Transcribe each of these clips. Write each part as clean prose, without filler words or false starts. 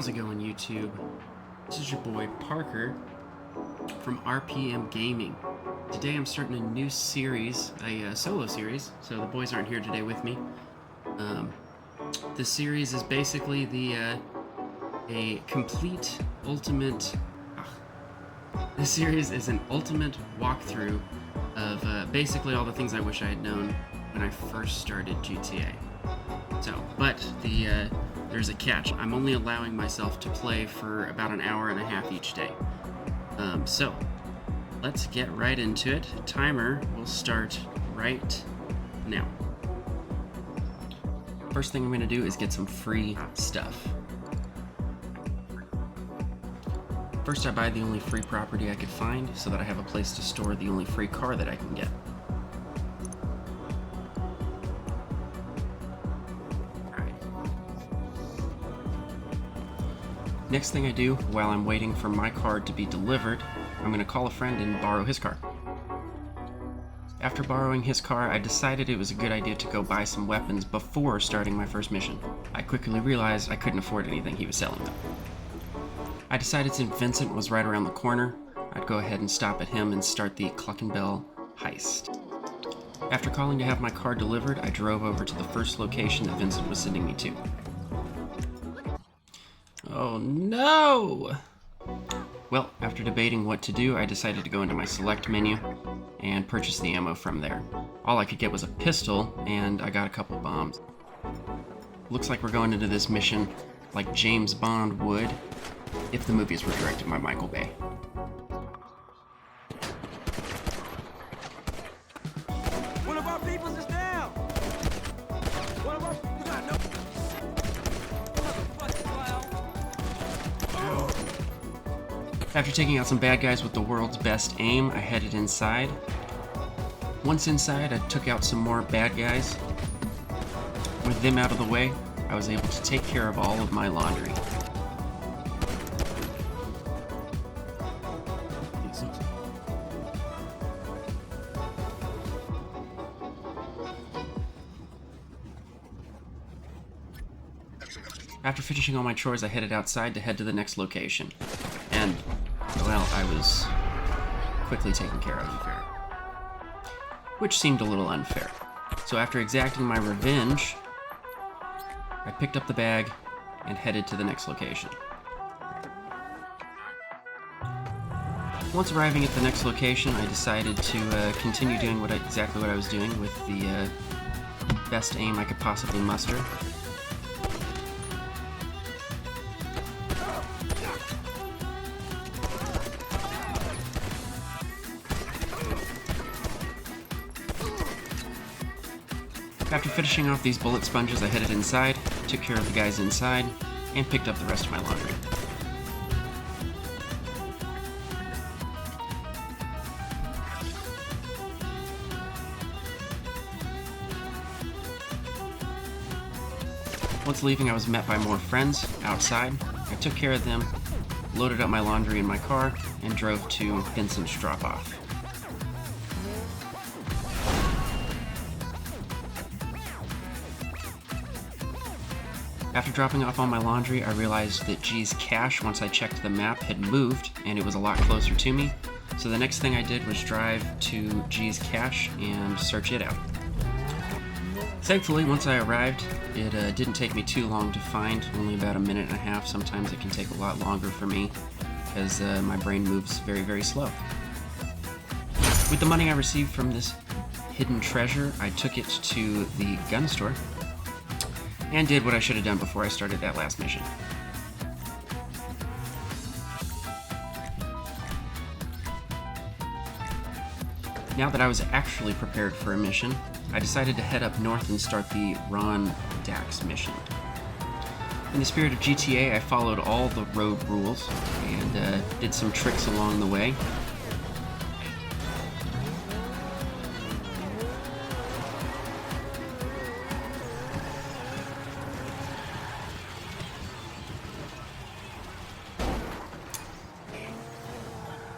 How's it going, YouTube? This is your boy Parker from RPM Gaming. Today I'm starting a new series, a solo series, so the boys aren't here today with me. This series is basically a complete ultimate. This series is an ultimate walkthrough of basically all the things I wish I had known when I first started GTA. But there's a catch. I'm only allowing myself to play for about an hour and a half each day. So let's get right into it. Timer will start right now. First thing I'm going to do is get some free stuff. First, I buy the only free property I could find so that I have a place to store the only free car that I can get. Next thing I do, while I'm waiting for my car to be delivered, I'm going to call a friend and borrow his car. After borrowing his car, I decided it was a good idea to go buy some weapons before starting my first mission. I quickly realized I couldn't afford anything he was selling them. I decided since Vincent was right around the corner, I'd go ahead and stop at him and start the Cluckenbell heist. After calling to have my car delivered, I drove over to the first location that Vincent was sending me to. Oh no! Well, after debating what to do, I decided to go into my select menu and purchase the ammo from there. All I could get was a pistol, and I got a couple bombs. Looks like we're going into this mission like James Bond would if the movies were directed by Michael Bay. One of our peoples is down! One of our... You got no... After taking out some bad guys with the world's best aim, I headed inside. Once inside, I took out some more bad guys. With them out of the way, I was able to take care of all of my laundry. After finishing all my chores, I headed outside to head to the next location. And, well, I was quickly taken care of, which seemed a little unfair. So after exacting my revenge, I picked up the bag and headed to the next location. Once arriving at the next location, I decided to continue doing exactly what I was doing with the best aim I could possibly muster. After finishing off these bullet sponges, I headed inside, took care of the guys inside, and picked up the rest of my laundry. Once leaving, I was met by more friends outside. I took care of them, loaded up my laundry in my car, and drove to Vincent's drop-off. After dropping off all my laundry, I realized that G's cache, once I checked the map, had moved, and it was a lot closer to me. So the next thing I did was drive to G's cache and search it out. Thankfully, once I arrived, it didn't take me too long to find, only about a minute and a half. Sometimes it can take a lot longer for me, because my brain moves very, very slow. With the money I received from this hidden treasure, I took it to the gun store, and did what I should have done before I started that last mission. Now that I was actually prepared for a mission, I decided to head up north and start the Ron Dax mission. In the spirit of GTA, I followed all the road rules and did some tricks along the way.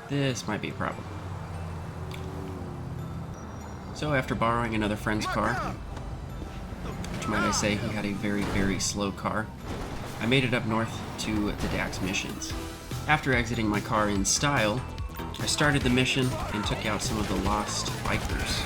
This might be a problem. So after borrowing another friend's car, which might I say he had a very, very slow car, I made it up north to the Dax missions. After exiting my car in style, I started the mission and took out some of the lost bikers.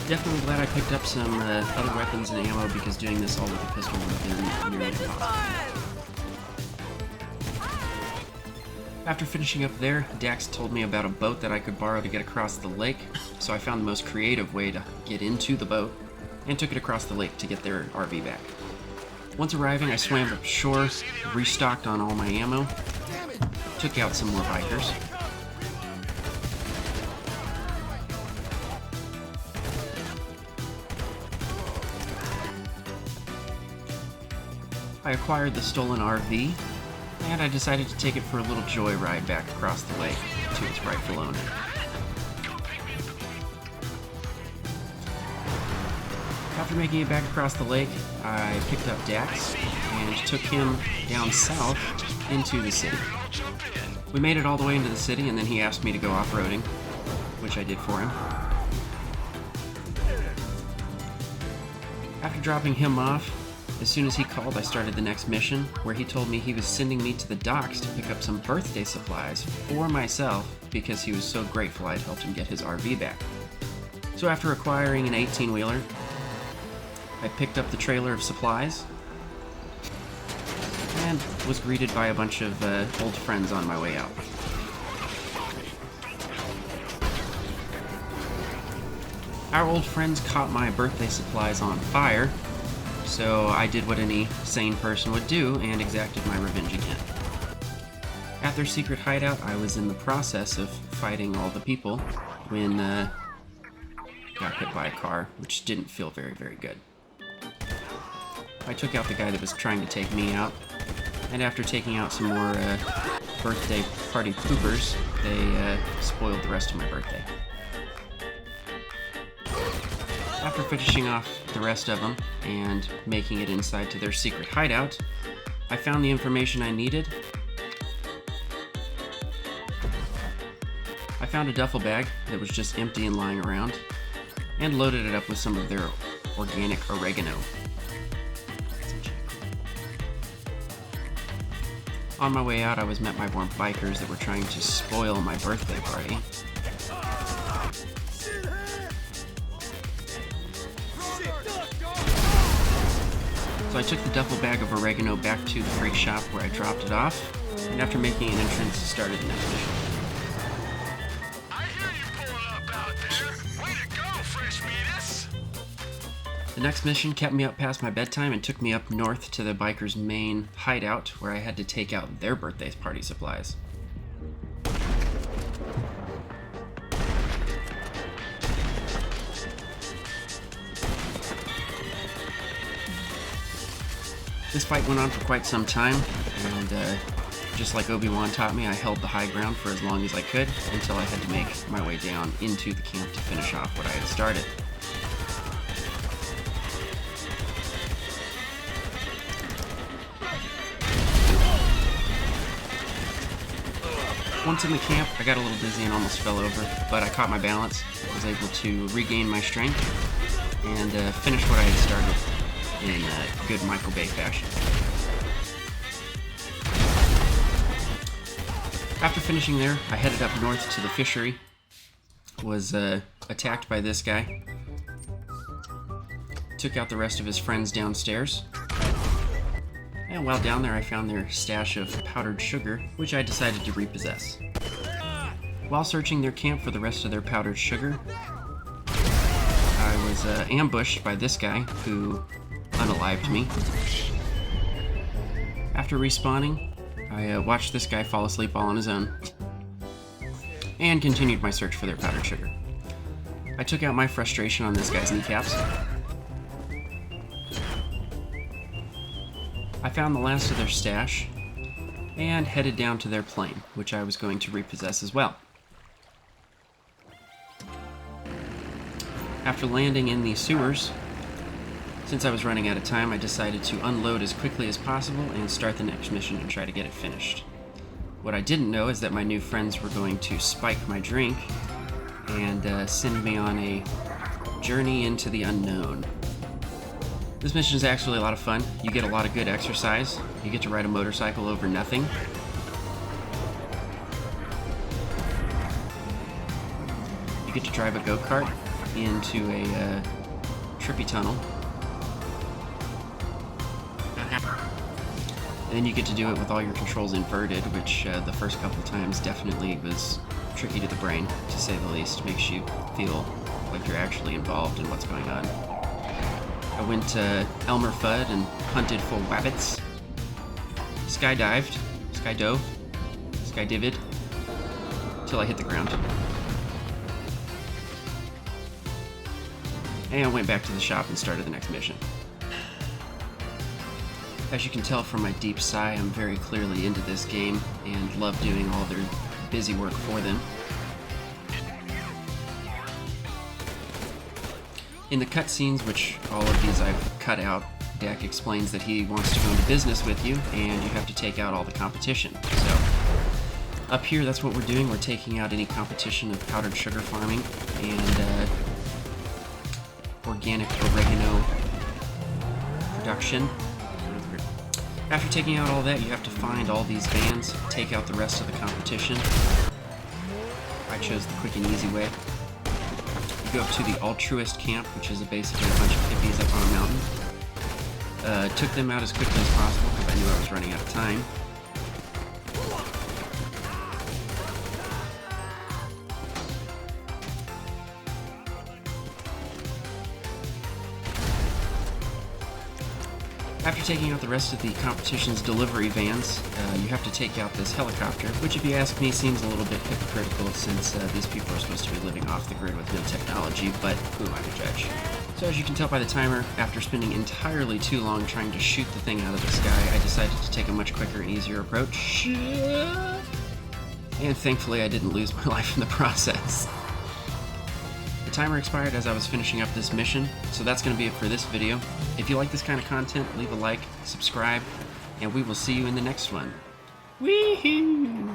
Definitely glad I picked up some other weapons and ammo, because doing this all with a pistol would have been nearly impossible. After finishing up there, Dax told me about a boat that I could borrow to get across the lake, so I found the most creative way to get into the boat and took it across the lake to get their RV back. Once arriving, I swam up shore, restocked on all my ammo, took out some more bikers. I acquired the stolen RV, and I decided to take it for a little joyride back across the lake to its rightful owner. After making it back across the lake, I picked up Dax and took him down south into the city. We made it all the way into the city, and then he asked me to go off-roading, which I did for him. After dropping him off, as soon as he called, I started the next mission, where he told me he was sending me to the docks to pick up some birthday supplies for myself, because he was so grateful I'd helped him get his RV back. So after acquiring an 18-wheeler, I picked up the trailer of supplies and was greeted by a bunch of old friends on my way out. Our old friends caught my birthday supplies on fire, so I did what any sane person would do and exacted my revenge again. At their secret hideout, I was in the process of fighting all the people when got hit by a car, which didn't feel very, very good. I took out the guy that was trying to take me out, and after taking out some more birthday party poopers, they spoiled the rest of my birthday. After finishing off the rest of them and making it inside to their secret hideout, I found the information I needed. I found a duffel bag that was just empty and lying around, and loaded it up with some of their organic oregano. On my way out, I was met by more bikers that were trying to spoil my birthday party. So I took the duffel bag of oregano back to the freight shop where I dropped it off, and after making an entrance, started the next mission. I hear you pulling up out there. Way to go, fresh meatus. The next mission kept me up past my bedtime and took me up north to the bikers' main hideout, where I had to take out their birthday party supplies. This fight went on for quite some time, and just like Obi-Wan taught me, I held the high ground for as long as I could until I had to make my way down into the camp to finish off what I had started. Once in the camp, I got a little dizzy and almost fell over, but I caught my balance, was able to regain my strength, and finish what I had started in good Michael Bay fashion. After finishing there, I headed up north to the fishery, was attacked by this guy, took out the rest of his friends downstairs, and while down there I found their stash of powdered sugar, which I decided to repossess. While searching their camp for the rest of their powdered sugar, I was ambushed by this guy who unalived me. After respawning, I watched this guy fall asleep all on his own and continued my search for their powdered sugar. I took out my frustration on this guy's kneecaps. I found the last of their stash and headed down to their plane, which I was going to repossess as well. After landing in the sewers, since I was running out of time, I decided to unload as quickly as possible and start the next mission and try to get it finished. What I didn't know is that my new friends were going to spike my drink and send me on a journey into the unknown. This mission is actually a lot of fun. You get a lot of good exercise. You get to ride a motorcycle over nothing. You get to drive a go-kart into a trippy tunnel. And then you get to do it with all your controls inverted, which the first couple times definitely was tricky to the brain, to say the least. Makes you feel like you're actually involved in what's going on. I went to Elmer Fudd and hunted for wabbits. Skydived, skydived, till I hit the ground. And I went back to the shop and started the next mission. As you can tell from my deep sigh, I'm very clearly into this game and love doing all their busy work for them. In the cutscenes, which all of these I've cut out, Deck explains that he wants to go into business with you and you have to take out all the competition. So up here, that's what we're doing. We're taking out any competition of powdered sugar farming and organic oregano production. After taking out all that, you have to find all these vans, take out the rest of the competition. I chose the quick and easy way. You go up to the altruist camp, which is basically a bunch of hippies up on a mountain. Took them out as quickly as possible because I knew I was running out of time. After taking out the rest of the competition's delivery vans, you have to take out this helicopter, which if you ask me seems a little bit hypocritical since these people are supposed to be living off the grid with no technology, but who am I to judge? So as you can tell by the timer, after spending entirely too long trying to shoot the thing out of the sky, I decided to take a much quicker and easier approach. And thankfully I didn't lose my life in the process. The timer expired as I was finishing up this mission, so that's going to be it for this video. If you like this kind of content, leave a like, subscribe, and we will see you in the next one. Woohoo!